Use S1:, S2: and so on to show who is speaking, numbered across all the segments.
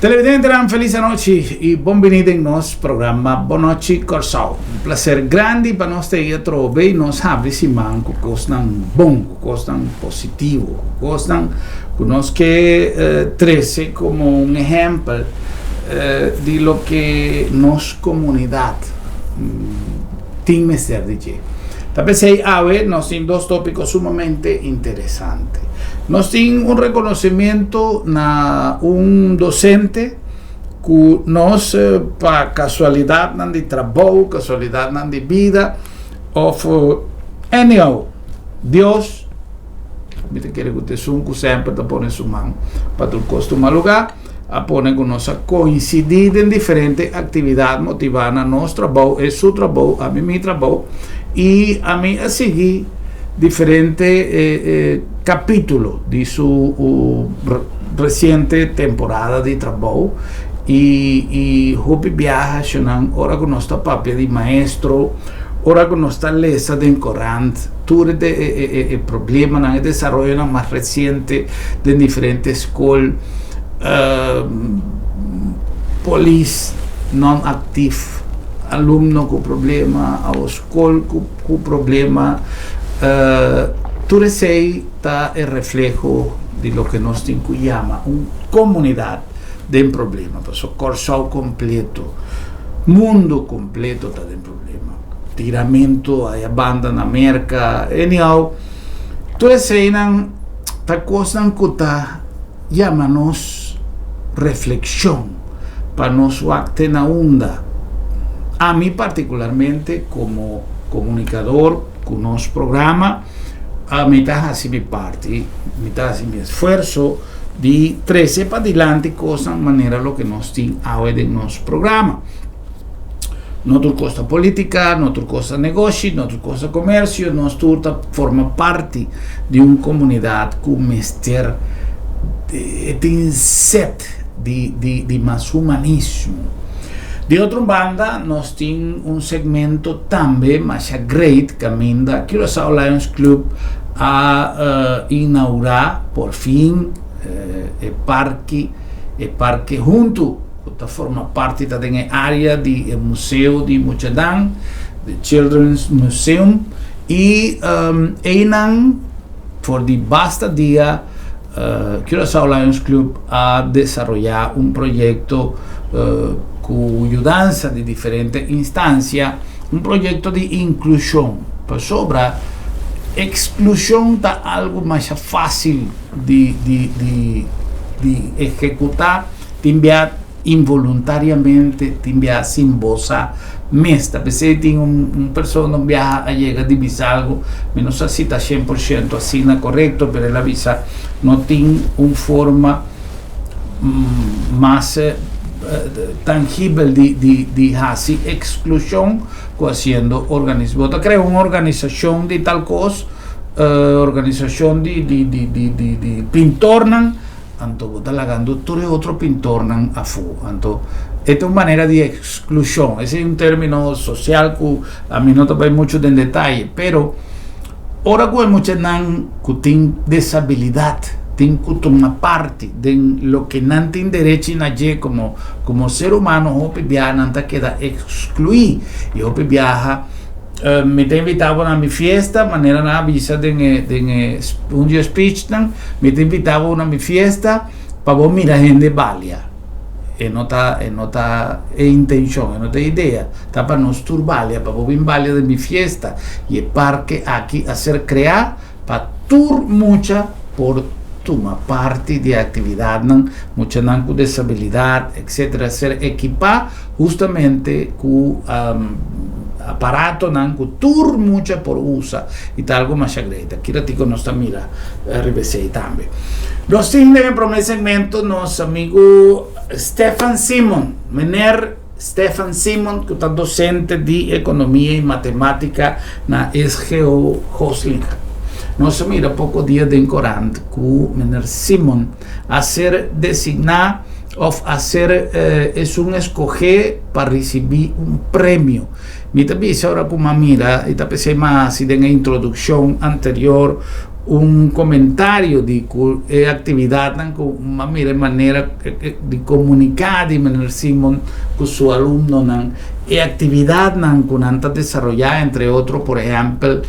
S1: Televidente, feliz noite e bem-vindo em nosso programa Boa Noite Corsal. Um prazer grande para nós ter aqui trobe e nós abrir semana com coisas bom, com coisas positivo, com coisas que nós que trazer como um exemplo de lo que nossa comunidade tem que ser de que. Talvez aí nós temos dois tópicos sumamente interessantes. Nós temos reconhecimento na docente que nós, para casualidade de trabalho, casualidade de vida, ou anyhow, Deus, me quer que você sempre está pondo sua mão para tu costuma lugar, a pôr com nós coincidir em diferentes atividades motivando nosso trabalho, e seu trabalho, a mim trabalho, e a mim a seguir diferentes capítulos de sua recente temporada de trabalho e hopi viaja ora que nós está papel de maestro, ora que nós está lesa de corrente, todo o problema no desenvolvimento mais recente de diferentes escolas, polícia não ativa, aluno com problema, a escola com problema, tudo isso está o reflejo de lo que nós temos que chamar uma comunidade de problema, o Corsal completo, mundo completo está de problema, tiramento, a banda na América, anyhow, tudo isso está coisa que está chamando-nos reflexão para nós ter na onda. A mim particularmente como comunicador com o nosso programa, a mim está assim minha parte, me está assim meu esforço de trazer para adiante coisas de maneira lo que nós temos hoje no nosso programa. Noutra coisa política, noutra coisa negócio, noutra coisa comércio, nós tudo forma parte de uma comunidade com mestre tem sede de mais humanismo. De outra banda, nós temos segmento também mais great que ainda Curaçao Lions Club a inaugurar por fim o parque junto que forma parte da área do museu de Muchedang, the Children's Museum, e por de basta dia Curaçao Lions Club a desenvolver projeto com ajudança de diferentes instâncias, projeto de inclusão, para sobre exclusão está algo mais fácil de executar, enviar involuntariamente, enviar sem bolsa mesta. Você tem pessoa que viaja a llegar de visa algo, não sei se está 100% assim correto, mas ela visa não tem uma forma mais tangível de hacer exclusão haciendo organismo. Você crea uma organização de tal coisa, organização de pintor, então você está lagando todo outro pintor a fu. Então, esta é uma maneira de exclusão. Esse é um termo social que a mim não vai muito em detalhe, pero ora que muitos que têm desabilidade tem que tomar parte de lo que não tem direito a fazer como ser humano, o viaja não queda excluído. E o viaja me tem invitado na minha festa, maneira na avisa de um speech, me tem invitado na minha festa para eu mirar gente valia. E não está intenção, não tem ideia, está para nós turbar, para eu vir valia de minha festa e o parque aqui a ser criado para tur mucha por uma parte de atividade, muita com desabilidade, etc., ser equipar justamente com aparato que tur muita por usa e tal algo mais great. Aqui ratico nós mira revesei também. Nós temos no primeiro segmento nosso amigo Stefan Simon, Stefan Simon, que é docente de economia e matemática na SGO Hoslinga. Nós mira pouco dia de encorante que o Mr. Simon a ser designado ou a ser escolher para receber prêmio. Me também agora com uma mira e também mais na introdução anterior un comentario di attività con una maniera di comunicare di Mener Simon con su alumno e attività con anta desarrollada entre otros por ejemplo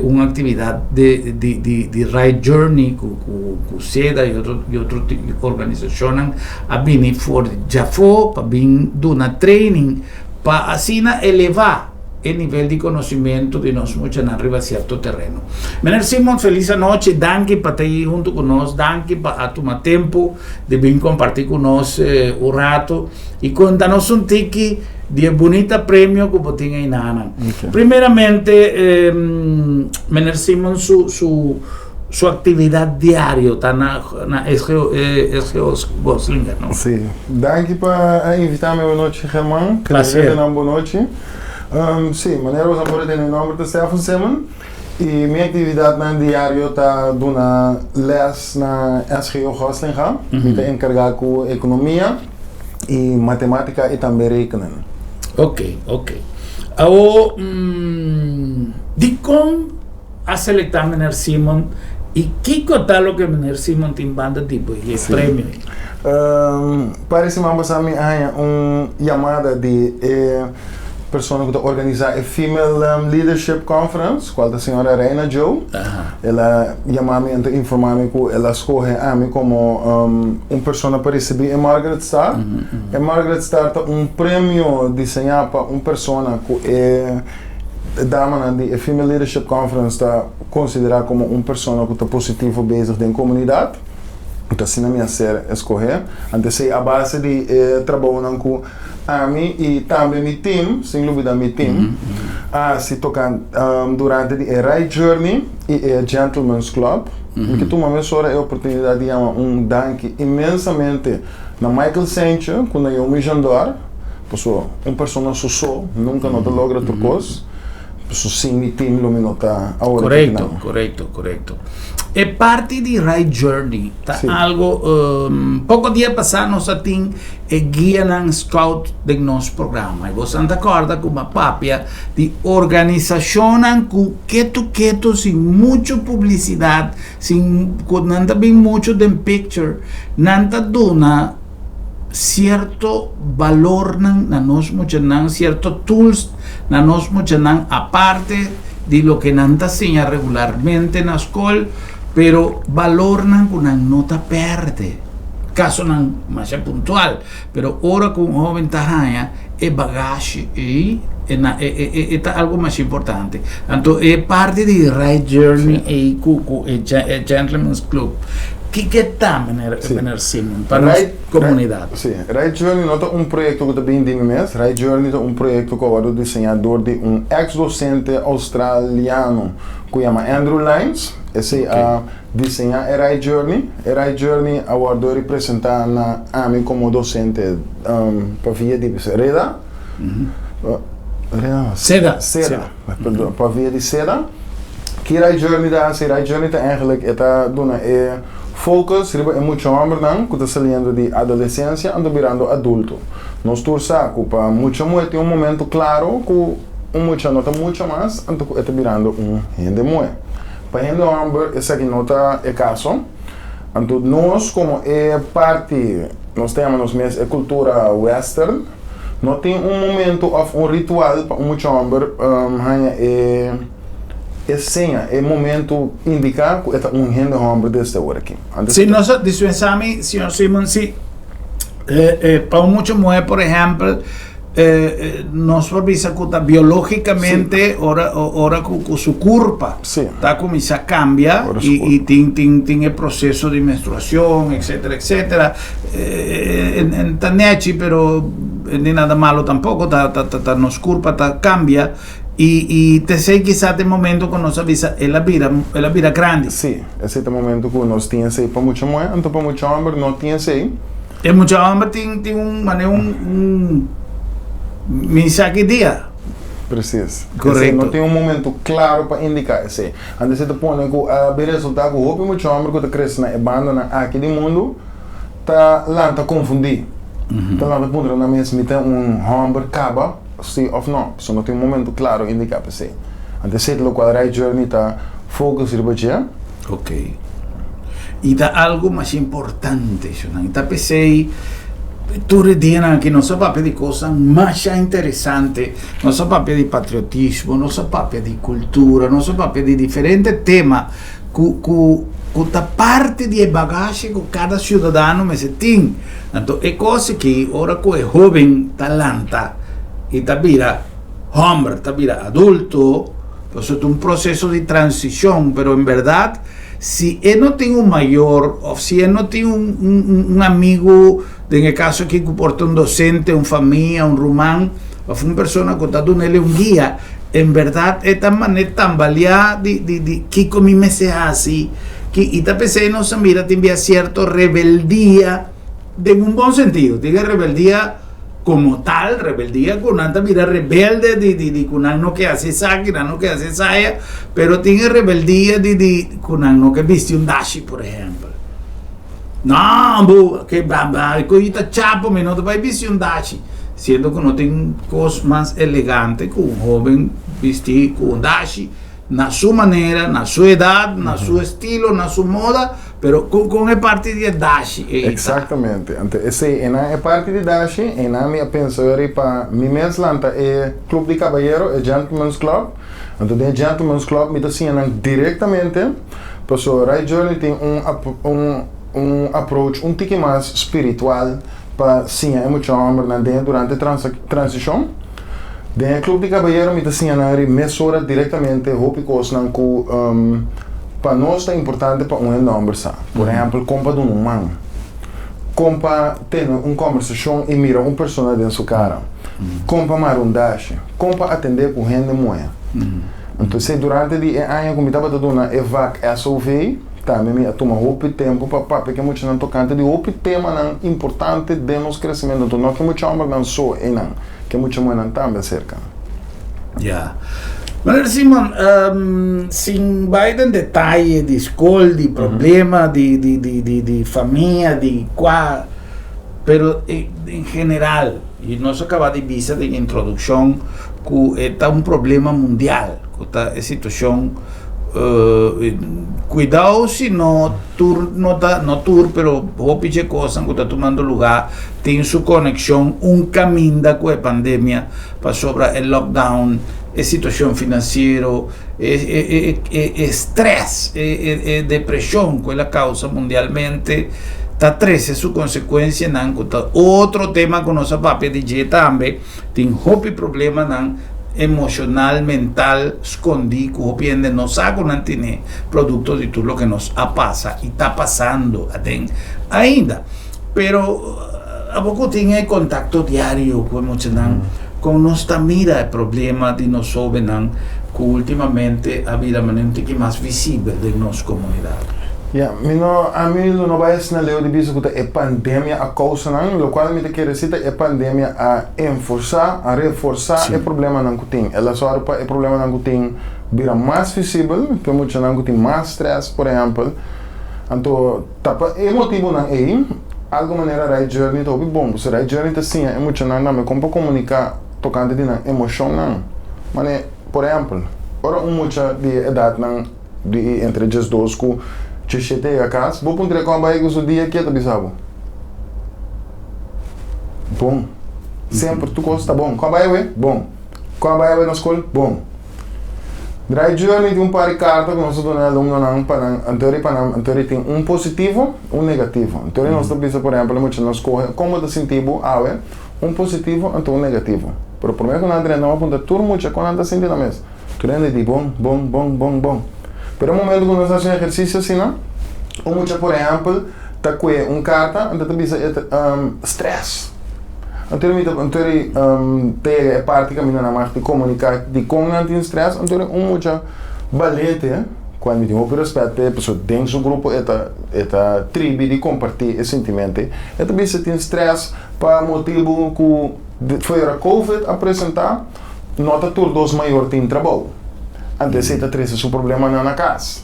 S1: una actividad de Right Journey con SEDA y otro organización a venir for Jafo para venir una training para así elevar el nivel de conocimiento de nos mucho arriba a cierto terreno. Mener Simon, feliz noche, danke para estar ahí junto con nosotros, danke para tomar tiempo de venir compartir con nosotros un rato y contanos un tiki de bonita premio que tiene ahí nana. Okay. Primeramente, Mener Simon, su actividad diaria está na SGO Goslinger, ¿no?
S2: Sí, danke para invitarme buenas noches, Germán.
S1: Placer.
S2: Buenas noches. Sí, maneira was agora tem o nome de Stefan Simon e minha atividade na diário está dando les na SGO Goslinga, me tá encarregado com economia e matemática e também rekenen.
S1: Ok. Agora, de como a selectar Mener Simon e que lo que Mener Simon tem banda tipo de prêmio?
S2: Parece que vamos a mim chamada de pessoa que organiza a Female Leadership Conference, qual a senhora Reina Joe. Ela chama-me e informa-me que ela escolhe a mim como uma pessoa para receber a Margaret Star. A Margaret Star é prêmio desenhado para uma pessoa que é dama de Female Leadership Conference está considerada como uma pessoa que está positivo bezig na comunidade. Então, assim, na minha série escolher. Antes, a base de trabalho com a mim e também meu time, sem dúvida, meu time, se tocando durante a Right Journey e a Gentleman's Club. Porque tu, uma vez, a oportunidade de chamar danke imensamente na Michael Sancho, quando eu me jandor, pessoa, uma pessoa só, nunca não logra outra coisa. Sim, meu time não me nota agora.
S1: Correto. É parte de Right Journey, tá? Algo, pouco dia passado nós tínhamos guia na scout do nosso programa. E você anda acorda com uma papia de organização quieto, sem muita publicidade, sem nada bem muito de picture, nada dona certo valor na nós muchanan, certo tools na nós muchanan, aparte de lo que nanta enseña regularmente na escola, pero valor nan nota perde. Caso nan mais puntual, pero ora com jovem tarraia é bagagem e é algo mais importante. Então é parte de Right Journey e Gentleman's Club. Que está Mener Simon para a comunidade?
S2: Sim, Right Journey não é projeto que também de mês. Right Journey é projeto que é desenhador de ex-docente australiano que se chama Andrew Lyons. Esse desenha a Right Journey. A Right Journey agora representa a mim como docente para via de Reda.
S1: Seda.
S2: Para via de Seda. Que Right Journey está eigenlijk focus é muito homem que está saindo de adolescência e virando adulto. Nós torçamos para muito tem momento claro que muito nota muito mais então está virando gente muito. Para gente homem essa que nota é caso. Então nós como é parte nós temos a cultura western, não tem momento ou ritual para muito homem senha, é momento indicar que é gente homem desta hora aqui.
S1: Se nós dispensamos, Sr. Simon, se para muitos mulheres, por exemplo, nós precisamos que biologicamente ora com sua corpo tá como isso cambia e tem o processo de menstruação, etc. Tá nete, pero não nada malo tampouco, tá nos corpo tá cambia. E te sei quizás de momento que nos avisa ela vira grande.
S2: Sim, esse é o momento que nós temos aí para muita mulher, então para muito homem não temos aí.
S1: E muito homem tem mensagem dia.
S2: Preciso.
S1: Correto.
S2: Não tem momento claro para indicar esse. Antes você põe que o resultado que o muito homem que está crescendo na banda aqui do mundo tá lá tá confundir. Tá lá ponto na mesma homem acaba sim ou não, só não tem momento claro indicar para si. Antes de lo qual Right Journey está focus ir batia.
S1: Ok. E da algo mais importante, Jonan. Então pensei, tu redina que nossa papel de coisas mais interessante, nossa papel de patriotismo, nossa papel de cultura, nosso papel de diferentes temas, com a parte de bagagem que cada cidadão me tem. Então é coisa que ora que é jovem, talanta e tá vira homem, tá vira adulto, pues é um processo de transição, pero em verdade se ele não tem um maior, ou se ele não tem um amigo, em caso aqui que porta um docente, uma família, um romano, ou uma pessoa que está dando ele um guia, em verdade é também tambalear de que comigo se assim, que e está pensando nossa mira tem certa rebeldia, de um bom sentido, tem rebeldia como tal, rebeldia con anta mira rebelde de con no que hace saque, no que hace saya, pero tiene rebeldía de con no que viste un dashi, por ejemplo. No, bu, que baba, coita chapo, me no te vai vestir un dashi, siendo que no tiene cosas más elegantes que un joven vestir con un dashi, na sua maneira, na sua idade, na seu estilo, na sua moda, pero com a parte de dashi.
S2: Exatamente. Então, é parte de dashi, e na minha pensão para mim mesmo é Clube de Caballeiro, é Gentleman's Club. Então, dentro Gentleman's Club, me dá diretamente, para o Right Journey tem um approach um tique mais espiritual para sim a emoção durante a transição. Dentro do Clube de Caballeiro, me dá mesura diretamente roupa coisas que para nós é importante para nome. Por exemplo, compra de um man. Compra ter uma conversação e mira uma pessoa dentro sua cara. Compra mais um dash. Compra atender com gente moeda. Então, se durante o ano, como estava dando EVAC SOV, também a tomar roupa tempo para porque muito não tocante de roupa tema importante de nosso crescimento. Então, não que muito homem não só e não que muito mais não também cerca.
S1: Yeah. Mas Simon, sem vai em detalhe de escola, de problema, de família, de qual, pero em geral, e nós acabamos de ver de introdução que está um problema mundial, que está a situação cuidado se não pero hoje coisa que está tomando lugar tem sua conexão caminho com a pandemia para sobre o lockdown, a situação financeira, estresse, depressão que ela causa mundialmente, está treze sua consequência não outro tema que nossa papel de também tem outro problema não emocional, mental, escondido, que não sabe não tem produto de tudo o que nos passa e está passando ainda. Pero a pouco tem contato diário com nossa mira o problema de nós jovens que ultimamente a vida é mais visível de nossa comunidade.
S2: A mim não vai ser leu de bicho que é pandemia a causa não, o qual me quer dizer é pandemia a reforçar o problema não que tem. Ela só para o problema não que tem vira mais visível, porque muito não que tem mais stress, por exemplo. Então, tapa emotivo não é, algo maneira right journey to bom, se right journey tá sim, é muito não me como comunicar tocante de emoção não. Mas por exemplo, ora muita de idade não de entre just dois que chegei a casa, vou pôr com a barriga o dia que é bisabo. Bom. Sempre tu gosta bom. Com a barriga, bom. Com a barriga na escola, bom. Dry journey de par de cartas que nós damos aluno não para anterior tem positivo, negativo. Então nós estamos por exemplo, muito nós como de sentido, positivo e negativo. Pero por meio que nós não aponta tudo muito quando anda sentindo mesmo. Tudo de bom. Pero no momento que nós fazemos exercício assim, não? Ou muito, por exemplo, está com carta, então está stress. Então, tem a parte que na mais de comunicar de como não tem stress, então muito valente, quando tem o respeito, a pessoa dentro do grupo, esta tribo de compartilhar esse sentimento. Então, se tem stress para motivo que foi a COVID apresentar, nota tudo dos maiores tem trabalho. Antes de ter esse problema na casa.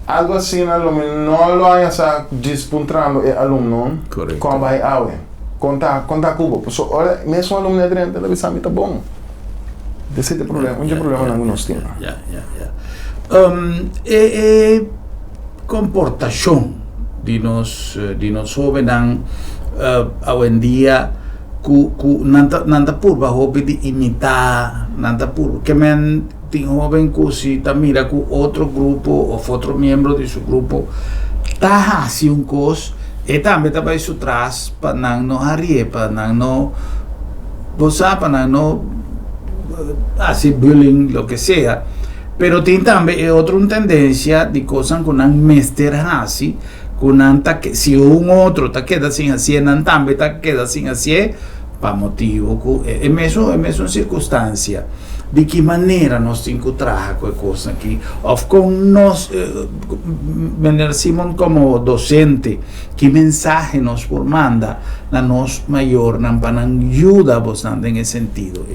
S2: Algo assim, não lo haya disputando o aluno com vai aula. Conta cubo. Olha, mesmo o aluno é dentro da visão está bom. Esse é o problema, problema não nós temos.
S1: comportación de nos jóvenes hoy en día ku nanta purba hobby de imitar nanta purba que men tin joven ku si ta mira ku otro grupo o otro miembro de su grupo ta hasi un cos e también ta vai su tras pa nang no harie pa nang no bosa pa nang no así bullying lo que sea. Pero tiene también otra tendencia de cosas con un mester así, con si un otro te queda sin así, también te queda sin así, para motivo, en eso circunstancia, de qué manera nos encontramos con cosas aquí, o con nos, Simón como docente, qué mensaje nos manda, la nos mayor, para ayuda bastante en ese sentido.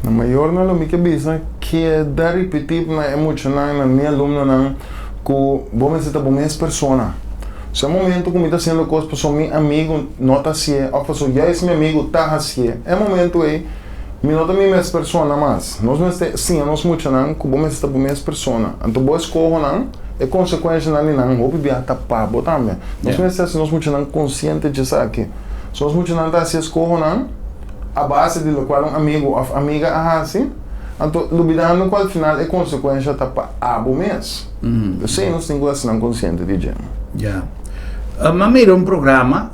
S2: Na maior na lo que bisa que da repetir na emocional na minha alumno na que vou me sentar com minhas persona. Se momento que me está sendo coisa para meu amigo nota se ou para já esse meu amigo tá assim. É momento aí me nota minhas persona mais. Nós não está sim nós muito não que vou me sentar com minhas persona. Então vou escolher não é consequência na não vou beber tapar botar-me. Nós não está nós muito não consciente disso aqui. Nós muito não tá se escolher não a base de lo qual um amigo ou amiga assim, então duvidando qual final é consequência para abo mês. Eu sei não tenho assim não consciente de gente.
S1: Já. Mas mira um programa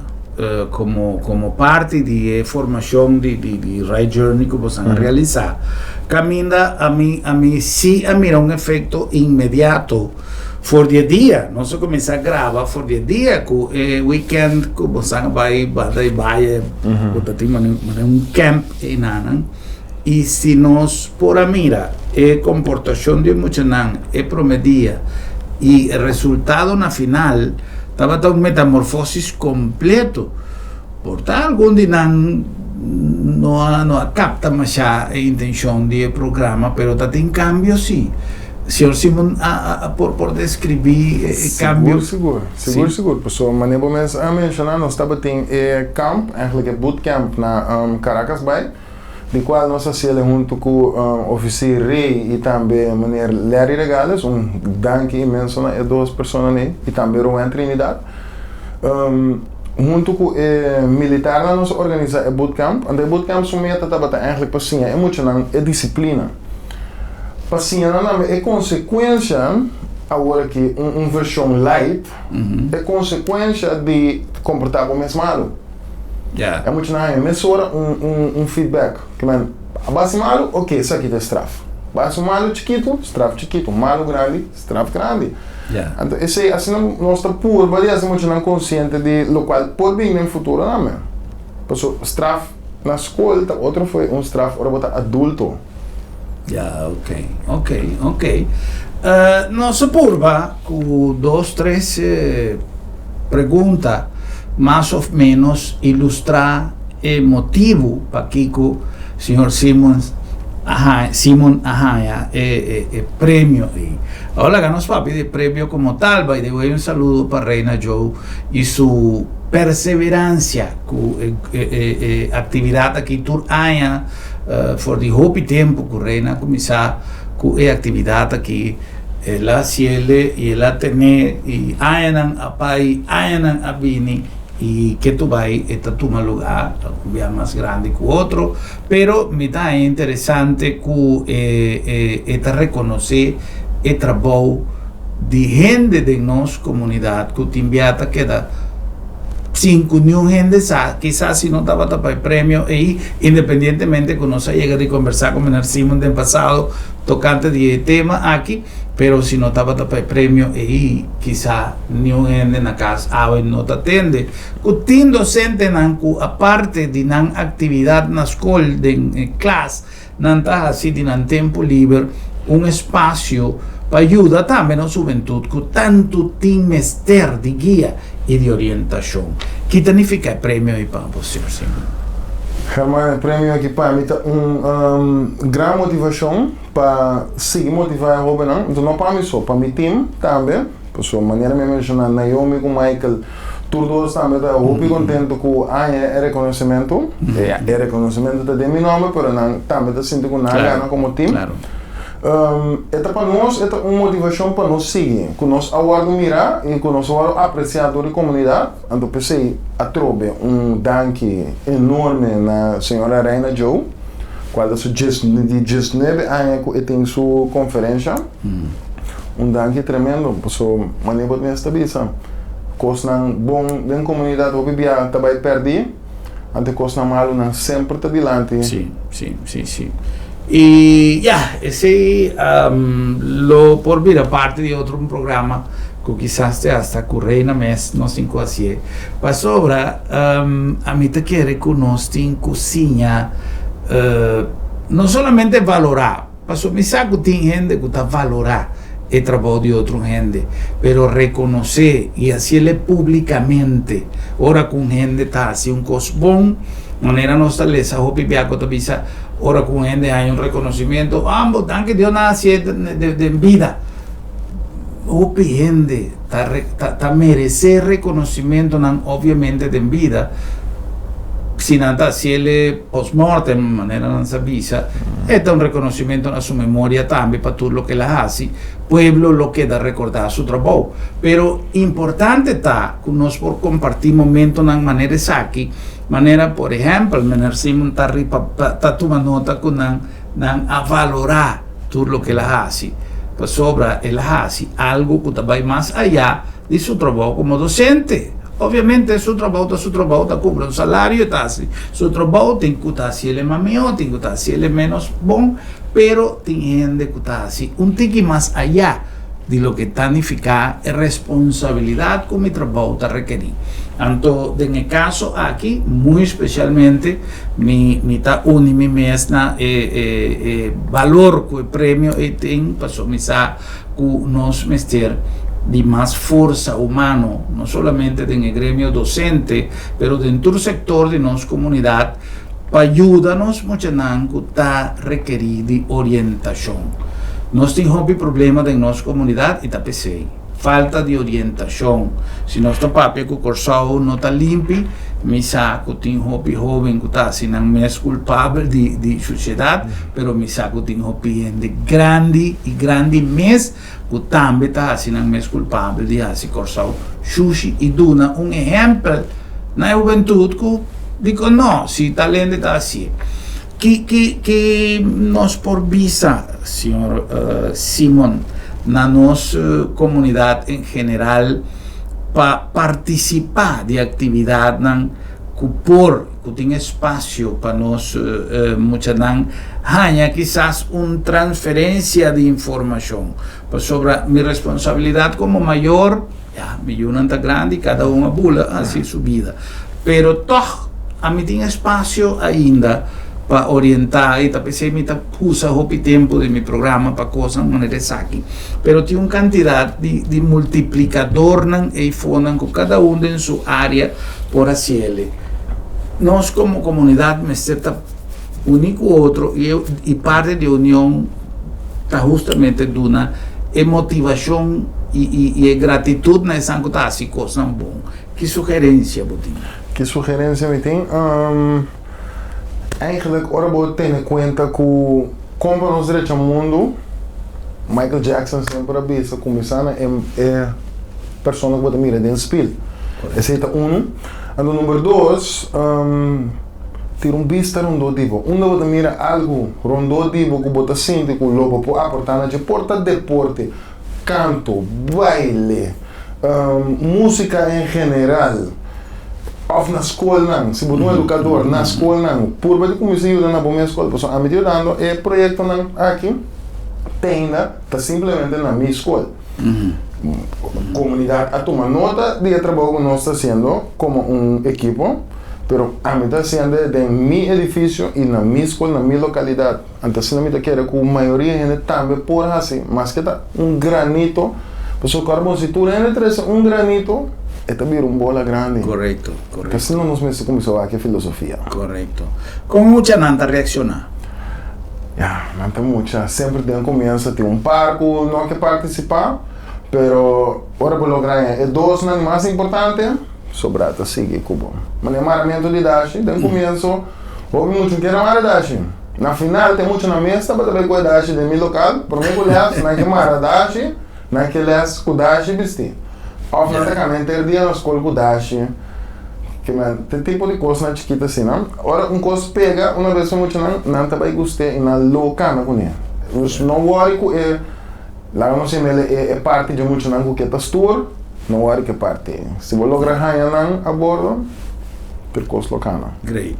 S1: como parte de formação de Right Journey que você realizar, caminha a mim sim a mira um efeito imediato. For the dia, nós começar a gravar for the dia com weekend com você vai um camp em Nanan e se nós por a mira comportação de muitos nan promedia e resultado na final estava tão metamorfosis completo por tal algum de nan não capta mais a intenção do programa, pero tá tem cambio sim. Senhor Simon, por descrever cambio?
S2: Seguro. Pessoal, mas nem vou mencionar, nós estamos em camp, eigenlijk é bootcamp na Caracas Bay, de qual nós fazemos junto com o oficial Rei e também o meneer Larry Regales, danke imenso a duas pessoas ali, e também o Trinidad. Junto com o militar, nós organizamos o bootcamp, e o bootcamp somente estava eigenlijk para é muito é disciplina. Paciência é consequência agora que versão light é consequência de comportar como malo. É muito não mas ora feedback que man base malo ok isso aqui é straf base malo chiquito straf chiquito malo grande straf grande. Então esse assim nós está por varias muito não consciente de lo qual pode vir no futuro não é. Passou straf na escola outro foi straf ora botar adulto. Ok. Nos purba com 2, 3 perguntas, mais ou menos ilustrar o motivo para que o senhor Simon Ahaya prêmio. Ahora ganamos papi de premio como tal, by the way, un saludo para Reina Joe y su perseverancia con actividad aquí tur haya for the hopi tempo con Reina comienza con actividad aquí la ciele y la tener y hayan apai hayan abini y que tu vas esta toma lugar más grande que otro, pero me da interesante que esta reconocer el trabajo de gente de nuestra comunidad que te enviata queda 5 new gente quizás si no estaba para el premio y independientemente que no se llega de conversar con el Simon del pasado tocante de tema aquí, pero si no estaba para el premio y quizás new gente en la casa no te atende que docente aparte de la actividad en la escuela en clase no está así de tiempo libre un espacio para ayudar también a la juventud que tanto tiene mester de guía y de orientación. ¿Qué significa el premio para você, Simon? El premio aqui para mim é gran motivação para seguir motivar a jovem, então não para mim só, para meu time também, por sua maneira me mencionar Naomi com Michael, todos também está muito contente com a reconhecimento, é reconhecimento de meu nome, mas também está sentindo com nada como time. Claro. Esta para nós é uma motivação para nós seguir, que nós agora mirar e que nós agora apreciador da comunidade. Então pensei a trobe danke enorme na senhora Reina Joe, quando de 19 anos que tem sua conferência. Danke tremendo, pessoal, maneira de me estabilizar. Coisa bom da comunidade o bebia também perdi, ante coisa malo não sempre está dilante.
S1: Sim. Y ese lo por vir parte de otro programa que quizás te hasta curreina mes no cinco así. Pa sobra a mí te quiere que nos tin cozinha no solamente valorar, paso mi saco tin gente que está valorar el trabajo de otra gente, pero reconocer y hacerle públicamente. Ahora con gente está así un cosbón, manera nostalgia, hopi biaco te visa. Ahora con gente hay un reconocimiento, ambos tan que Dios nada así de vida. Hopi gente ta merece reconocimiento obviamente de vida. Si nada hacerle post-mortem, manera no se avisa, es un reconocimiento a su memoria también para todo lo que la hace, pueblo lo queda recordar su trabajo. Pero importante está que nos por compartir momentos de manera aquí, manera, por ejemplo, el Simon está tomando nota con a valorar todo lo que la hace, pues sobra el hace algo que va más allá de su trabajo como docente. Obviamente su trabajo está cubre un salario, está así. Su trabajo tiene que estar así, más mío, tiene que estar así, menos bon, pero tiene que estar así. Un tiki más allá de lo que significa responsabilidad que mi trabajo está requerido. Tanto en el caso aquí, muy especialmente, mi mesna valor que el premio tiene, pasó misa que nos mester de más fuerza humana, no solamente en el gremio docente, pero dentro del sector de nuestra comunidad, para ayudarnos mucho que está requerido de orientación. Nos tenemos problema de nuestra comunidad y está falta de orientación. Si nuestro papi que corsao no está limpio, mi saco tiene joven que está sin es culpable de sociedad, pero mi saco tiene de grande mes que también está sin es culpable de hacer corsao sushi y duna un ejemplo na juventud que digo no, si talento está así. Que nos por visa, señor Simon, na nuestra comunidad en general, para participar de actividad que tiene espacio para nos muchas haya quizás una transferencia de información. Pues sobre mi responsabilidad como mayor, mi una tan grande, cada uno bula así su vida. Pero todo a mí tiene espacio ainda para orientar y también me usa el tiempo de mi programa para cosas de manera aquí. Pero tiene una cantidad de multiplicador y fondan con cada uno en su área por hacerle. Nos como comunidad me está único otro y parte de unión está justamente de una motivación y gratitud en esa cosas bon. ¿Qué sugerencia, Botina?
S2: ¿Qué sugerencia me tiene? Eigenlijk, ora vou ter em conta que como nos direitos ao mundo, Michael Jackson sempre avisa começando é pessoa que você mira dentro do espelho. Esse é um. E o número dois, ter vista rondodivo. Onde você mira algo rondodivo que você sente que o lobo pode aportar na porta deporte, canto, baile, música em geral. Of na escola não, se você é educador na escola não, por que comecei a ajudar na boa escola, pessoal, a me ajudando é projeto não aqui, tenda, está simplesmente na minha escola. Comunidade a tomar nota de trabalho que nós está fazendo como equipo, pero a mim está sendo de meu edifício e na minha escola, na minha localidade. Então, se não me quer que a maioria gente também pode fazer, mas que está granito, pessoal, carboncitura entre um granito. Esta vira una bola grande.
S1: Correcto.
S2: Porque si no nos comenzó a qué filosofía.
S1: Correcto. ¿Cómo mucha nanta reacciona?
S2: Nanta mucha. Siempre tiene comienzo, tiene un parco, no hay que participar, pero ahora por lograr es dos más importantes, sobrata sigue cubo. Manemaramiento de Dashi, den comienzo, houve mucho que era mais Dashi. Na final tem muito na mesa, para também cuidar de mi local, por mim cuidar, na que mara dashi, na que les cuidar de vestir. Of na que ter dia na escola cuidar que man tem tipo de coisa na chiquita assim, não? Ora coisa pega, uma vez muito não também gostei na local na conia. Não worry com lá não sei é parte de muito não que tá tour, não worry que parte. Se vou lograr ganhar a bordo, percurso local.
S1: Great.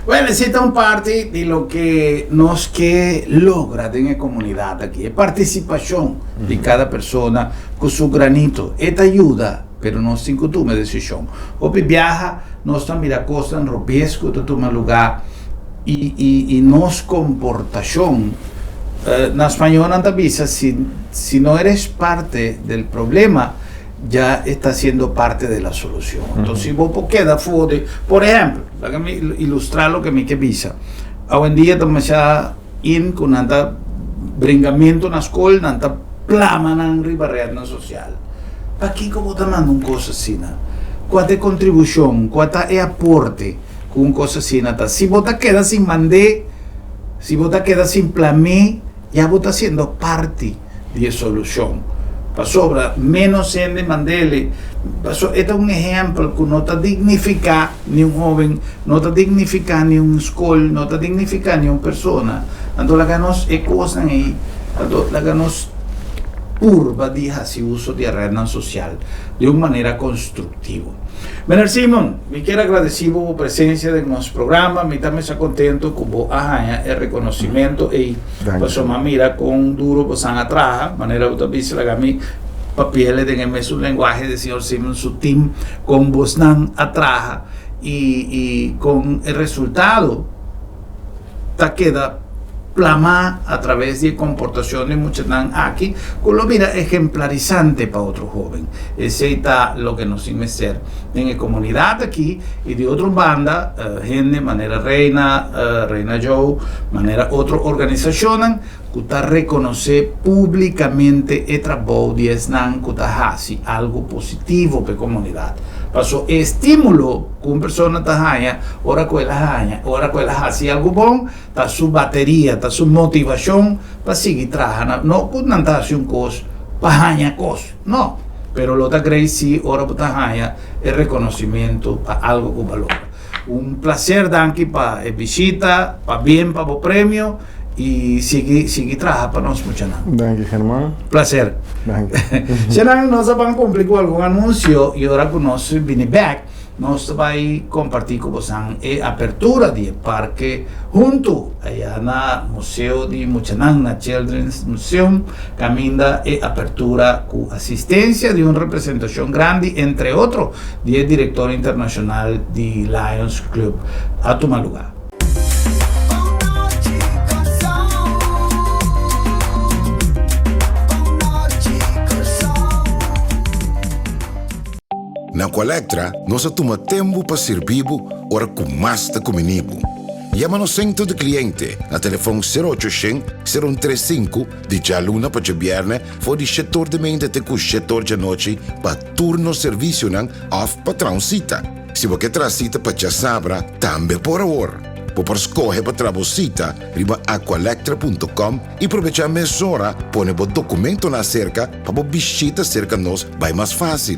S1: Bueno, esa es parte de lo que nos que logra en la comunidad aquí, es participación de cada persona con su granito. Esta ayuda, pero no sin costumbre decisión. O viaja, nos mira cosas en robiesco, tú toma lugar y nos comportación. En español antavisa, si no eres parte del problema, ya está siendo parte de la solución. Entonces, si vos queda fuera, por ejemplo, déjame ilustrar lo que me visa. Hoy en día estamos ya con nada brincamiento en la escuela, nada plama en la red social. ¿Para qué como te mando una cosa así? ¿Cuál es contribución? ¿Cuál es aporte con una cosa así? Si vos te quedas sin mandé, si vos te quedas sin plamé, ya vos estás siendo parte de la solución. Sobra menos en de Mandela. Este es un ejemplo que no te dignifica ni un joven, no te dignifica ni un school, no te dignifica ni una persona. Entonces, la que nos ecosan ahí, la que nos purva de hacer uso de red social de una manera constructiva. Bueno, Simón, me quiero agradecer por tu presencia en nuestro programa. Me también está contento con el reconocimiento y pasó mira con duro pues atrás, manera que dice la mí papeles en su lenguaje del señor Simón, su team con Bosnan atrás y con el resultado te queda plasmar a través de comportaciones muchas aquí, con lo mira ejemplarizante para otro joven. Ese está lo que nos hacer en la comunidad aquí y de otra banda, gente, manera Reina Joe, manera otra organización, que está reconocer públicamente el trabajo de Esnan, que está haciendo algo positivo para la comunidad. Pasó estímulo con persona tajaya, ahora que ella hace algo bon, está su batería, está su motivación para seguir trabajando. No con nada hace un cosa, para cosa, no. Pero lo que cree sí, ahora para tajaya, el reconocimiento para algo con valor. Un placer, Danky, para visita, para bien, para el premio. Y sigue trabajando para nosotros.
S2: Gracias, Germán.
S1: Placer. Si nos van a cumplir con algún anuncio y ahora con nosotros viene back, nos va a compartir con vosotros la apertura del parque junto allá en el Museo de Muchanang, na Children's Museum, camina apertura con asistencia de una representación grande, entre otros, del director internacional de Lions Club, a tomar lugar.
S3: Na Colectra, nós toma tempo para servir ora com mais de comunico. Llama no centro de cliente a telefone 0800-035 de jaluna para viernes for de setor de mente até com setor de noite para turno serviço não off patrão cita. Se você traz cita para já sabra, também por hora. Por escolher para trabalhar, riba aqualectra.com e aproveitar a mesura, põe o documento na cerca para visita cerca nós vai mais fácil.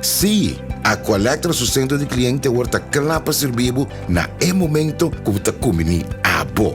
S3: Sim, a Colectra su centro de cliente está claro para servir na momento que está comiendo a bo.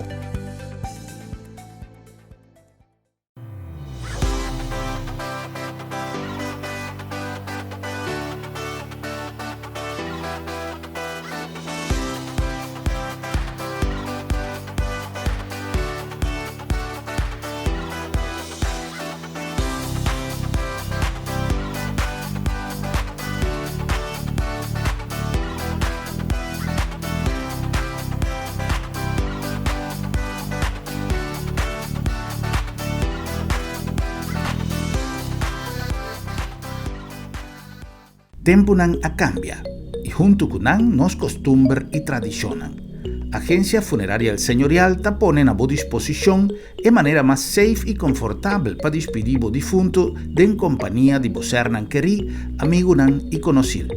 S1: Tempo nan a cambia y junto con nan nos costumbre y tradicionan. Agencia Funeraria El Señorial te ponen a tu disposición de manera más safe y confortable para despedir o difunto de en compañía de vos Hernán Querí, amigo nan y conocido.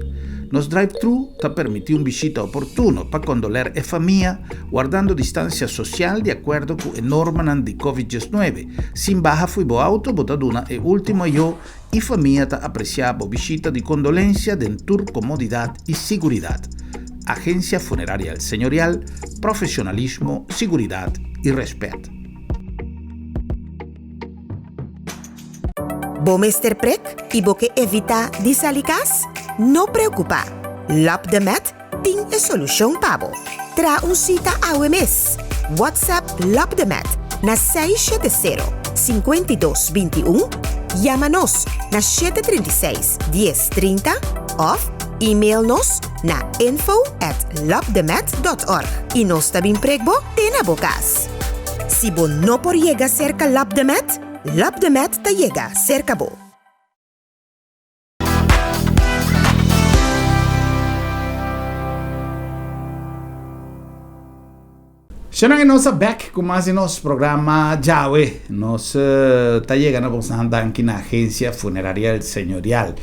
S1: Nos drive-thru te permite una visita oportuna para condoler a familia, guardando distancia social de acuerdo con la norma de COVID-19. Sin baja fui bo auto, botaduna e último yo y familia te apreciaba visita de condolencia dentro comodidad y seguridad. Agencia Funeraria El Señorial, profesionalismo, seguridad y respeto.
S4: Bo Mr. Prek y bo que evita disalikas? No preocupa. Lab de Met tiene solución pabo. Tra un cita a mes. WhatsApp Lab de Met na 670-5221. Llámanos na 736-1030 of email nos na info@labdemet.org y nos tabing pregbo tena bokas. Si bo no por llega cerca Lab de Met te llega cerca bo.
S1: Siamo nós back com mais nosso programa Yahweh. Nós está chegando bastante aqui na Agência Funerária El Señorial.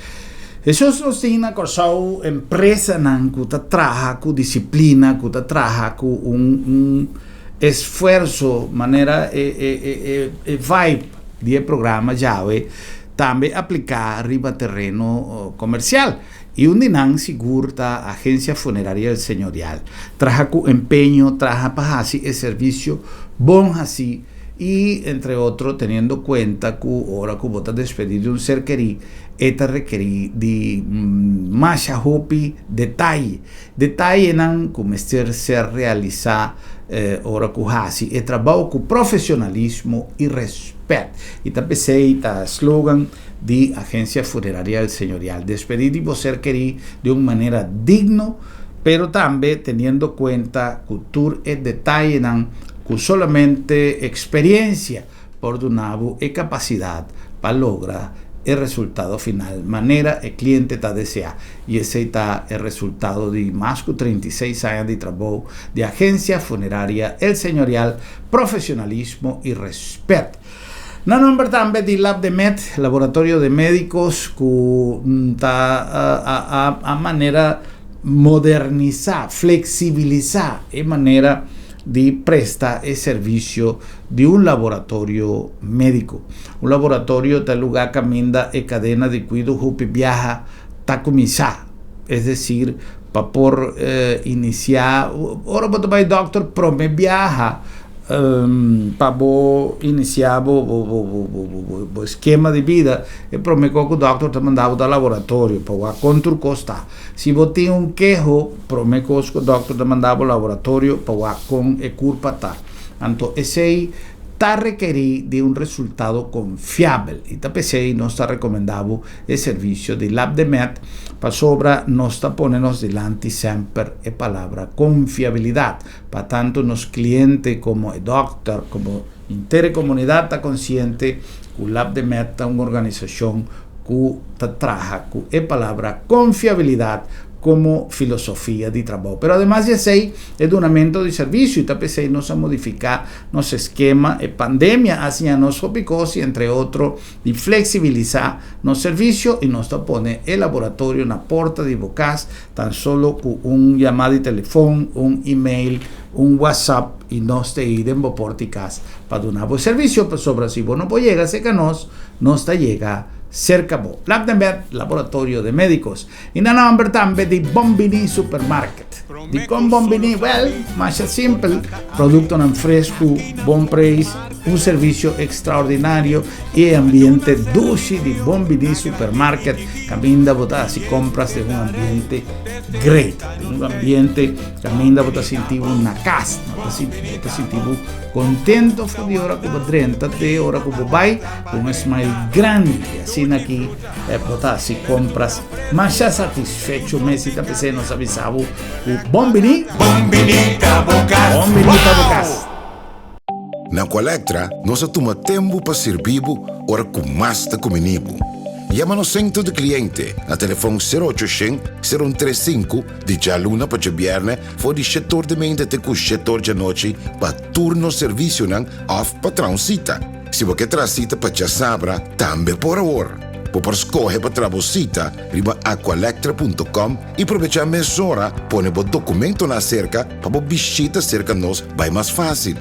S1: Isso nos tem na corção empresa que trabalha com disciplina, que trabalha com esforço, maneira e vibe do programa Yahweh, também aplicar riba terreno comercial. Y un dinan seguro a Agencia Funeraria El Señorial. Trabaja con empeño, trabaja para así el servicio bon así y entre otros teniendo cuenta que ahora que vos despedir de un ser querido, esta requiere de más hopi detalle nan como ser realizar ahora que así el trabajo con profesionalismo y respeto. Y también está slogan de Agencia Funeraria El Señorial, despedir de ser querido de una manera digna, pero también teniendo cuenta cultura y detalle con solamente experiencia por donavo y capacidad para lograr el resultado final, manera el cliente está desea. Y ese está el resultado de más de 36 años de trabajo de Agencia Funeraria El Señorial, profesionalismo y respeto. No nombre también de Lab de Met, laboratorio de médicos que está a manera modernizar, flexibilizar de manera de prestar el servicio de un laboratorio médico. Un laboratorio tal lugar caminda e cadena de cuidado que viaja ta comenzar, es decir, para por iniciar, ahora para el doctor prome viaja para iniciar o esquema de vida, eu prometo que o doctor te mandava do laboratório para contra costa. Se você tem queijo, prometo que o doctor te mandava ao laboratório para com a culpa tá. Então esse aí está requerir de un resultado confiable. Y TPC nos está recomendando el servicio de Lab de Met para sobra nos está ponernos delante siempre la palabra confiabilidad. Para tanto los clientes como el doctor, como entera comunidad está consciente que Lab de Met es una organización que trabaja con la palabra confiabilidad como filosofía de trabajo. Pero además de ese donamento de servicio y TPC nos ha modificado nuestro esquema de pandemia hacia nuestro picos y entre otros de flexibilizar nuestro servicio y nos pone el laboratorio en la puerta de Bocas tan solo con un llamado de teléfono, un email, un WhatsApp y nos te iden porticas para donar el servicio. Pero sobre si vos no puedes llegar cerca nos te llega cerca bo. Lab de Met, laboratorio de médicos. Y na nombre también de Bombini Supermarket. Di con Bombini, más simple, producto en fresco, buen precio, un servicio extraordinario y ambiente dulce de Bombini Supermarket. Caminda botas y compras de un ambiente great, de un ambiente caminda botas sentir una casa, botas sentir contento de hora como 30 de hora como vai con un smile grande así aquí botas y compras más satisfecho mes y TPC nos avisaba Bombini Tabocas.
S3: Na Colectra, nós toma tempo para servir ora com mais de comunibo. Llama no centro de cliente a telefone 0800-035 de Jaluna para Viernes for de setor de mente até com setor de noite para turno serviço off patrão cita. Se você traz cita para Sabra, também por hora. Por escoger para trabosita, riba aqualectra.com e aprovechar mesora, pone o documento na cerca para visita cerca nos vai mais fácil.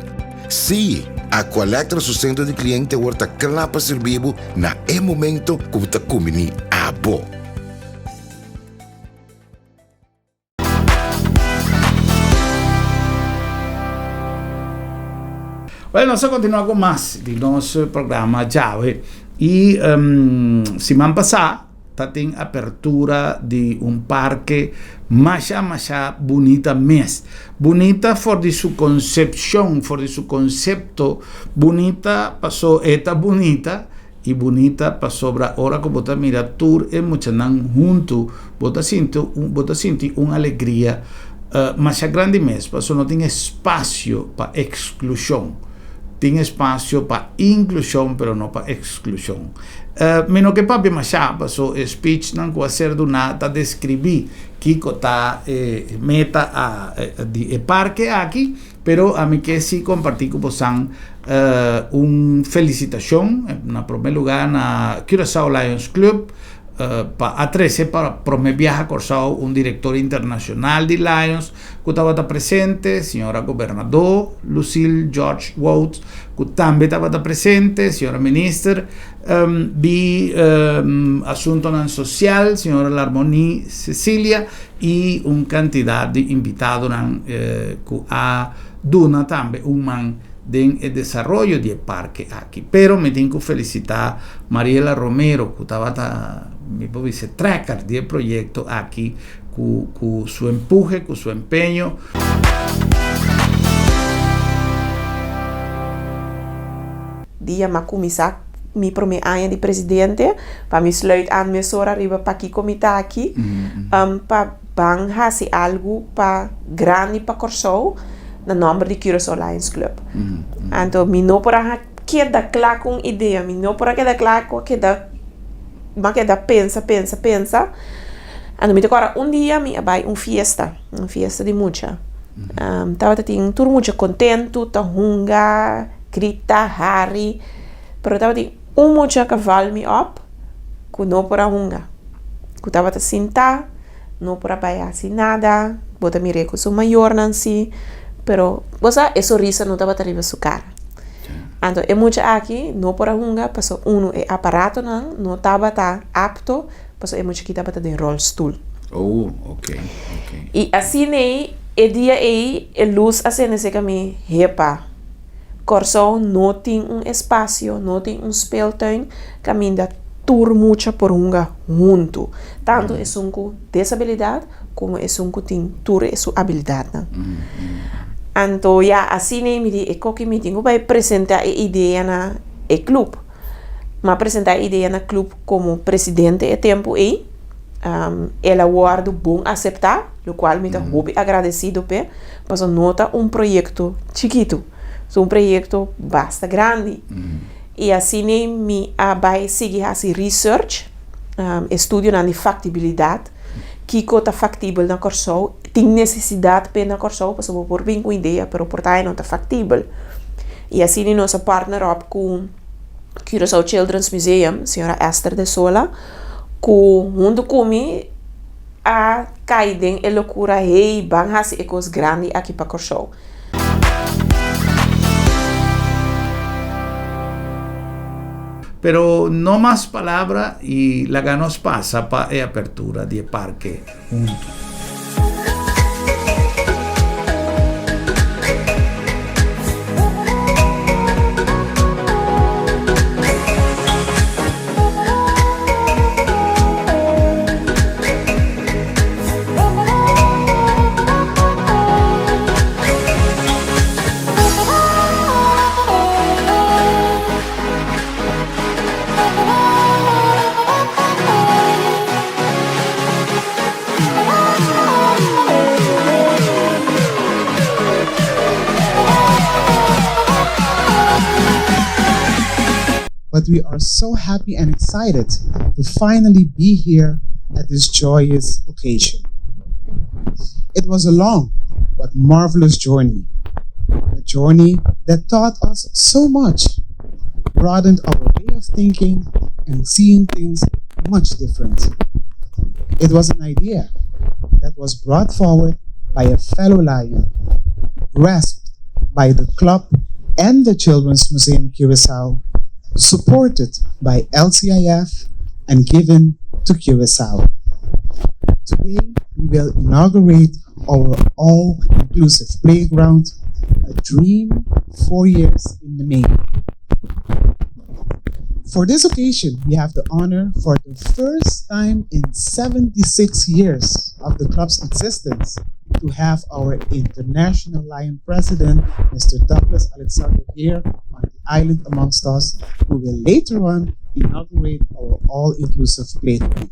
S3: Sim, Aqualectra su centro de cliente horta clapa servibo na momento que está comini abo.
S1: Bueno, nós continuamos com mais do nosso programa Jave e semana passada tem apertura de parque mais bonita mesmo. Bonita por de sua concepção, por de seu conceito. Bonita passou eta bonita e bonita passou para hora que você mira tour e muitos junto, você sente uma alegria mais grande mesmo, porque não tem espaço para exclusão. Tem espaço para inclusão, mas não para exclusão. Menos que papi machaba, so speech não pode ser do nada descrever que está meta de parque aqui, pero a mim que sim compartir com vocês felicitação, na primeiro lugar na Curaçao Lions Club, a 13 para me viajar Corsao, diretor internacional de Lions, que estava presente, senhora governador Lucille George Woods, que também estava presente, senhora ministra, assunto social, senhora Larmoni Cecilia, e quantidade de invitados que a duna também man de desarrollo de parque aqui. Pero me tenho que felicitar Mariela Romero, que estava mi vice tracker de proyecto aquí, con su empuje, con su empeño.
S5: Dia makumisa mi prome año de presidente, para mi sluit aan me sora riba pa ki komita aqui, pa bang hasi algo pa grande pa Corsao, na nome de Curaçao Lions Club. Então, mi no para queda claro com ideia, mi no para queda claro com queda mas que pensa. Então, me agora dia me vai uma festa de mucha. Tava tem tudo muito contento, tá hunga, grita, hari, pero tava tem mucha que vale me up, que não para hunga, que tava te sentar, não para vai assim nada, bota me reco sou maior nansi, pero você é sorriso não tava arriba sua cara. Então, é muito aqui, não para hunga, passou aparato não estava apto, passou é muito que estava de rollstool.
S1: Oh, ok.
S5: E assim aí, dia aí, a luz assim nesse caminho, repa. Corsao não tem espaço, não tem speeltuin, caminho da tur muito por hunga junto. Tanto é com desabilidade, como é com tem tur é sua habilidade. Então, assim me diz, me tenho que apresentar a ideia na clube. Mas apresentar a ideia na clube como presidente é tempo aí. Ela guarda bom aceitar, o qual me estou agradecido por nota projeto chiquito, projeto bastante grande. E assim me vai seguir assim research, estudo na factibilidade, que está factível na Corsao, tem necessidade para na Corsao, para por bem com ideia, para o portal não está factível. E assim nossa partner up com Curaçao Children's Museum, senhora Esther de Sola, com onde come a caiden e loucura hey banhas e coisas grandes aqui para Corsao.
S1: Pero no más palabras y la que nos pasa para la apertura de parque juntos.
S6: But we are so happy and excited to finally be here at this joyous occasion. It was a long but marvelous journey, a journey that taught us so much, broadened our way of thinking, and seeing things much different. It was an idea that was brought forward by a fellow lion, grasped by the club and the Children's Museum Curacao, supported by LCIF, and given to Curacao. Today, we will inaugurate our all-inclusive playground, a dream 4 years in the making. For this occasion, we have the honor for the first time in 76 years of the club's existence to have our International Lion President, Mr. Douglas Alexander, here on the island amongst us, who will later on inaugurate our all-inclusive playground.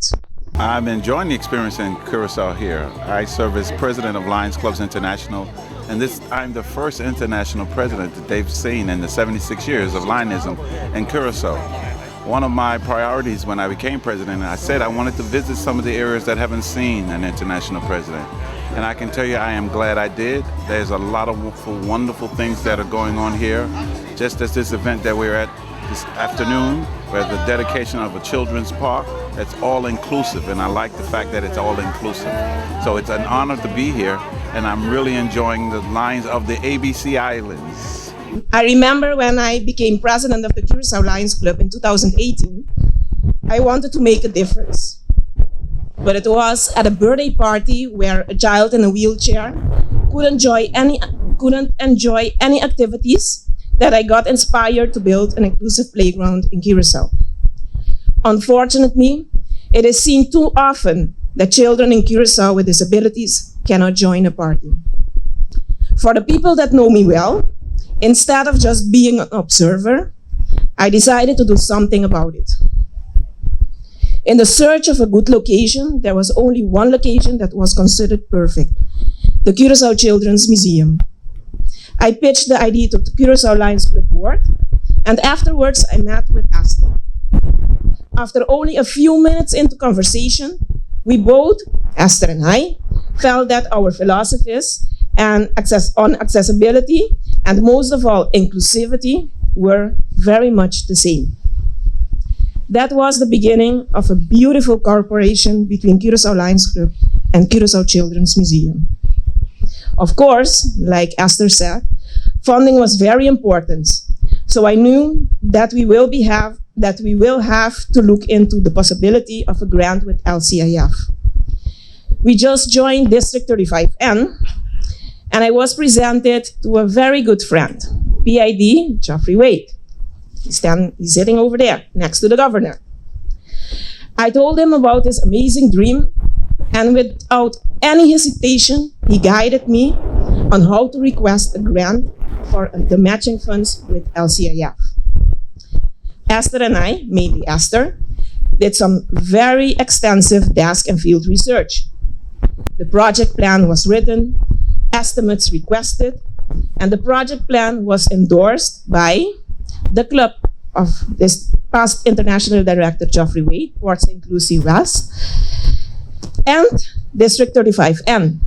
S7: I'm enjoying the experience in Curacao here. I serve as president of Lions Clubs International, and I'm the first international president that they've seen in the 76 years of Lionism in Curacao. One of my priorities when I became president, I said I wanted to visit some of the areas that haven't seen an international president. And I can tell you I am glad I did. There's a lot of wonderful things that are going on here. Just as this event that we're at this afternoon, where the dedication of a children's park, that's all inclusive, and I like the fact that it's all inclusive. So it's an honor to be here, and I'm really enjoying the Lions of the ABC Islands.
S8: I remember when I became president of the Curacao Lions Club in 2018, I wanted to make a difference. But it was at a birthday party where a child in a wheelchair couldn't enjoy any activities that I got inspired to build an inclusive playground in Curacao. Unfortunately, it is seen too often that children in Curacao with disabilities cannot join a party. For the people that know me well, instead of just being an observer, I decided to do something about it. In the search of a good location, there was only one location that was considered perfect: the Curacao Children's Museum. I pitched the idea to the Curacao Lions Club board, and afterwards I met with Esther. After only a few minutes into conversation, we both, Esther and I, felt that our philosophies on accessibility and most of all inclusivity were very much the same. That was the beginning of a beautiful cooperation between Curacao Lions Club and Curacao Children's Museum. Of course, like Esther said, funding was very important. So I knew that we will have to look into the possibility of a grant with LCIF. We just joined District 35N, and I was presented to a very good friend, PID Geoffrey Wade. He's sitting over there next to the governor. I told him about this amazing dream, and without any hesitation, he guided me on how to request a grant for the matching funds with LCIF. Esther and I, mainly Esther, did some very extensive desk and field research. The project plan was written, estimates requested, and the project plan was endorsed by the club of this past international director, Geoffrey Wade, Port St. Lucie West, and District 35N.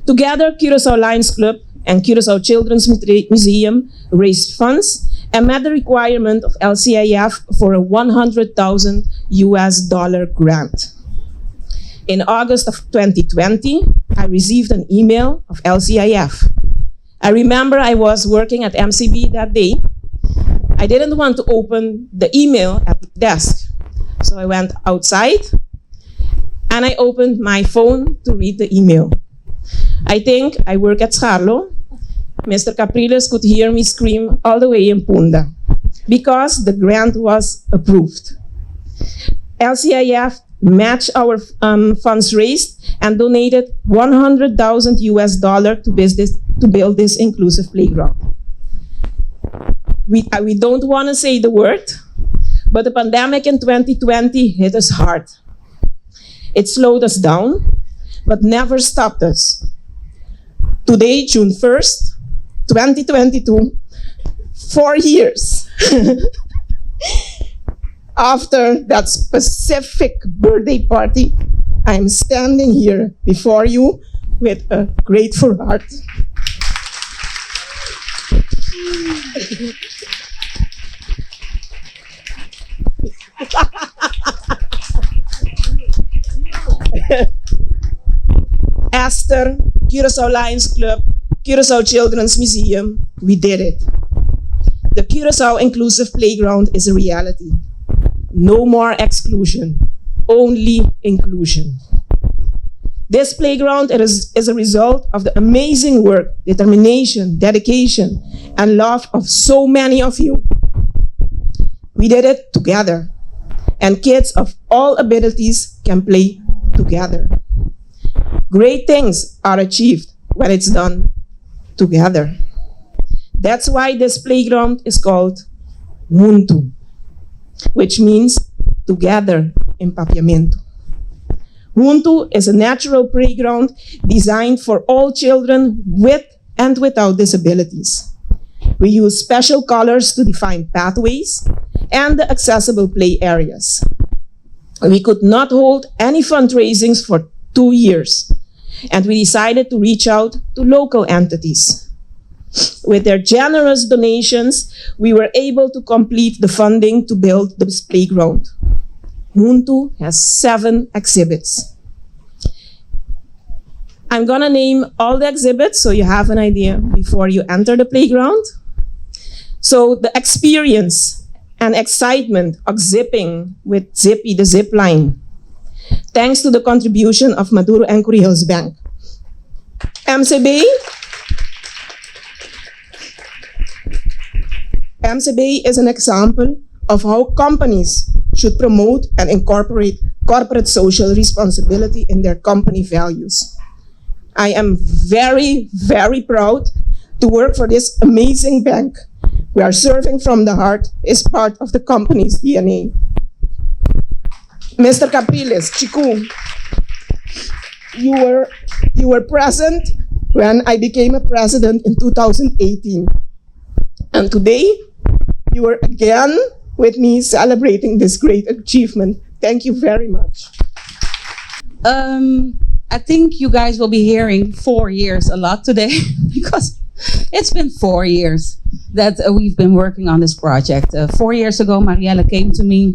S8: Together, Curacao Lions Club and Curacao Children's Museum raised funds and met the requirement of LCIF for a $100,000 grant. In August of 2020, I received an email of LCIF. I remember I was working at MCB that day. I didn't want to open the email at the desk, so I went outside and I opened my phone to read the email. I think I work at Scarlo. Mr. Capriles could hear me scream all the way in Punda because the grant was approved. LCIF matched our funds raised and donated $100,000 to build this inclusive playground. We don't want to say the word, but the pandemic in 2020 hit us hard. It slowed us down, but never stopped us. Today, June 1st, 2022, 4 years after that specific birthday party, I'm standing here before you with a grateful heart. Esther, Curaçao Lions Club, Curaçao Children's Museum, we did it. The Curaçao Inclusive Playground is a reality. No more exclusion, only inclusion. This playground is a result of the amazing work, determination, dedication, and love of so many of you. We did it together, and kids of all abilities can play together. Great things are achieved when it's done together. That's why this playground is called Muntu, which means together in Papiamento. Muntu is a natural playground designed for all children with and without disabilities. We use special colors to define pathways and the accessible play areas. We could not hold any fundraisings for 2 years, and we decided to reach out to local entities. With their generous donations, we were able to complete the funding to build this playground. Muntu has 7 exhibits. I'm gonna name all the exhibits so you have an idea before you enter the playground. So the experience and excitement of zipping with Zippy the zip line, thanks to the contribution of Maduro and Curiels Bank. MCB is an example of how companies should promote and incorporate corporate social responsibility in their company values. I am very, very proud to work for this amazing bank, where serving from the heart is part of the company's DNA. Mr. Capriles, Chiku, you were present when I became a president in 2018. And today, you are again with me celebrating this great achievement. Thank you very much.
S9: I think you guys will be hearing 4 years a lot today because it's been 4 years that we've been working on this project. 4 years ago, Marielle came to me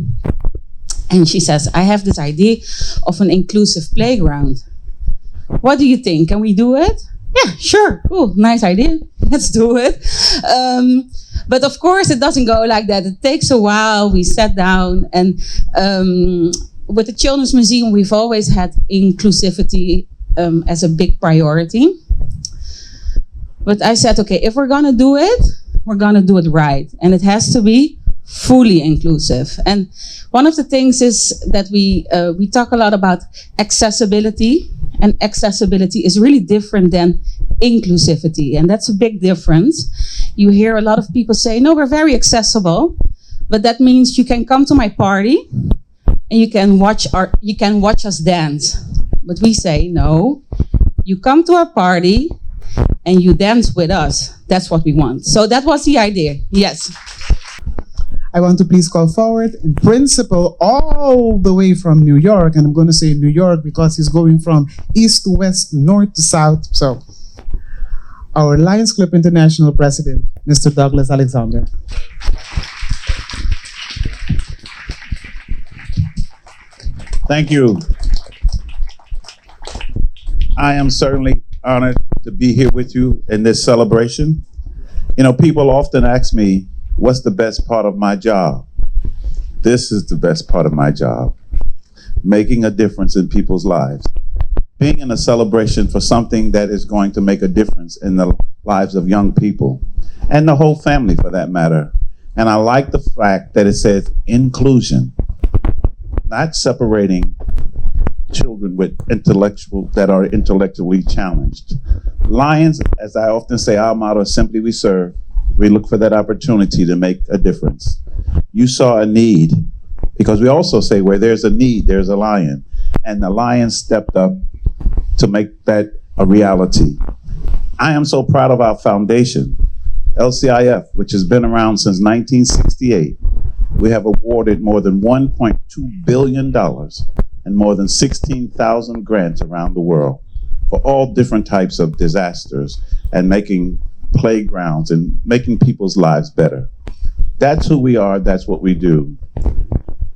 S9: and she says, I have this idea of an inclusive playground. What do you think? Can we do it? Yeah, sure. Ooh, nice idea. Let's do it. But of course, it doesn't go like that. It takes a while. We sat down and with the Children's Museum, we've always had inclusivity as a big priority. But I said, okay, if we're gonna do it, we're gonna do it right. And it has to be fully inclusive. And one of the things is that we talk a lot about accessibility, and accessibility is really different than inclusivity. And that's a big difference. You hear a lot of people say, no, we're very accessible, but that means you can come to my party and you can watch us dance. But we say, no, you come to our party and you dance with us. That's what we want. So that was the idea, yes.
S6: I want to please call forward in principal all the way from New York, and I'm going to say New York because he's going from east to west, north to south. So our Lions Club International President, Mr. Douglas Alexander.
S7: Thank you. I am certainly honored to be here with you in this celebration. You know, people often ask me, what's the best part of my job? This is the best part of my job. Making a difference in people's lives. Being in a celebration for something that is going to make a difference in the lives of young people and the whole family for that matter. And I like the fact that it says inclusion, not separating children that are intellectually challenged. Lions, as I often say, our motto is simply we serve. We look for that opportunity to make a difference. You saw a need, because we also say where there's a need, there's a lion. And the lion stepped up to make that a reality. I am so proud of our foundation, LCIF, which has been around since 1968. We have awarded more than $1.2 billion and more than 16,000 grants around the world for all different types of disasters and making playgrounds and making people's lives better. That's who we are, that's what we do.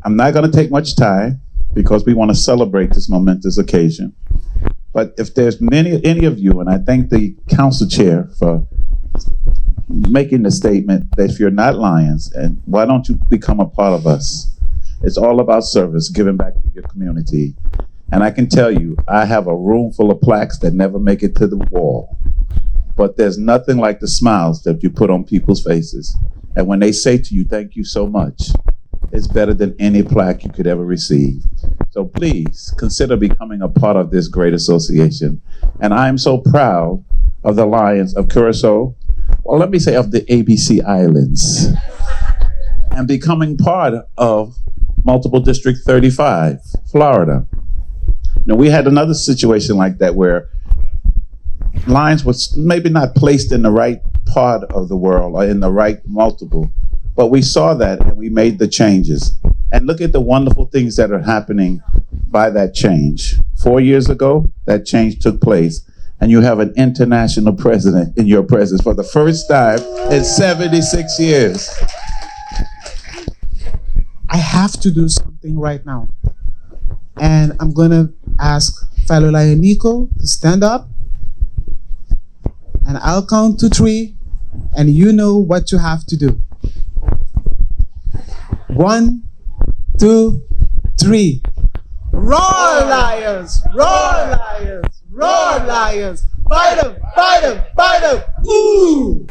S7: I'm not going to take much time because we want to celebrate this momentous occasion. But if there's any of you, and I thank the council chair for making the statement that if you're not Lions, and why don't you become a part of us? It's all about service, giving back to your community. And I can tell you, I have a room full of plaques that never make it to the wall. But there's nothing like the smiles that you put on people's faces. And when they say to you, thank you so much, it's better than any plaque you could ever receive. So please consider becoming a part of this great association. And I am so proud of the Lions of Curacao, well, let me say of the ABC Islands, and becoming part of Multiple District 35, Florida. Now, we had another situation like that where Lions was maybe not placed in the right part of the world or in the right multiple, but we saw that and we made the changes. And look at the wonderful things that are happening by that change. 4 years ago, that change took place, and you have an international president in your presence for the first time in 76 years.
S6: I have to do something right now. And I'm gonna ask fellow Lionico to stand up. And I'll count to 3, and you know what you have to do. 1, 2, 3. Roar, Lions! Roar, Lions! Roar, Lions! Fight them! Fight them! Fight them! Ooh!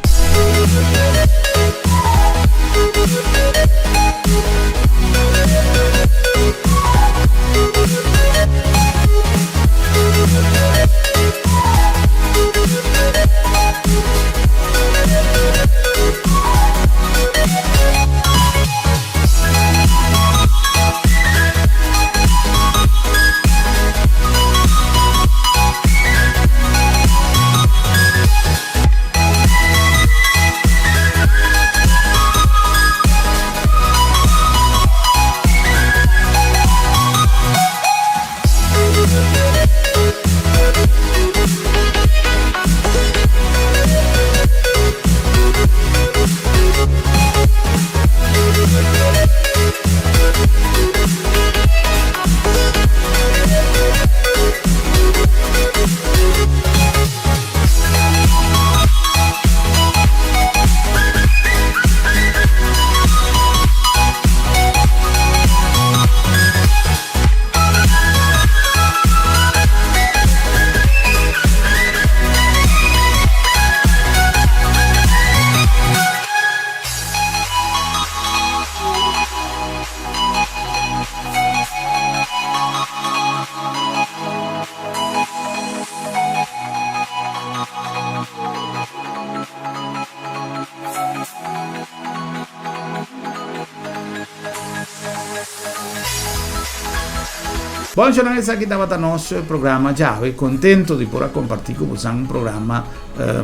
S1: Buon giornata, aquí estaba el programa Llave, contento de poder compartir con vosotros un programa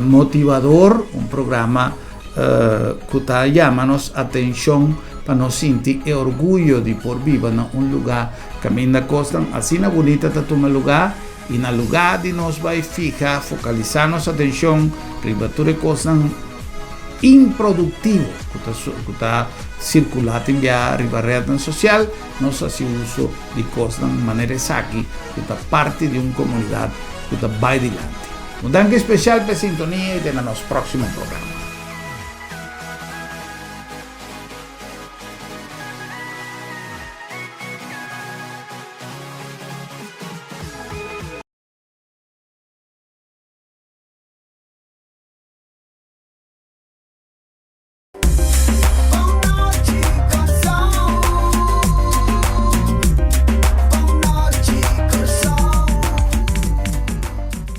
S1: motivador, un programa que está llamándonos atención para nos sentir orgullo de por vivir en un lugar que me costa así na bonita está tu lugar y en el lugar de nos va a fijar, focalizarnos atención, privatura costan improductivo que está circulando en via red social, nos hace uso de cosas de manera exacta, que está parte de una comunidad que está va adelante. Un danke especial por sintonía y de nuestro próximo programa.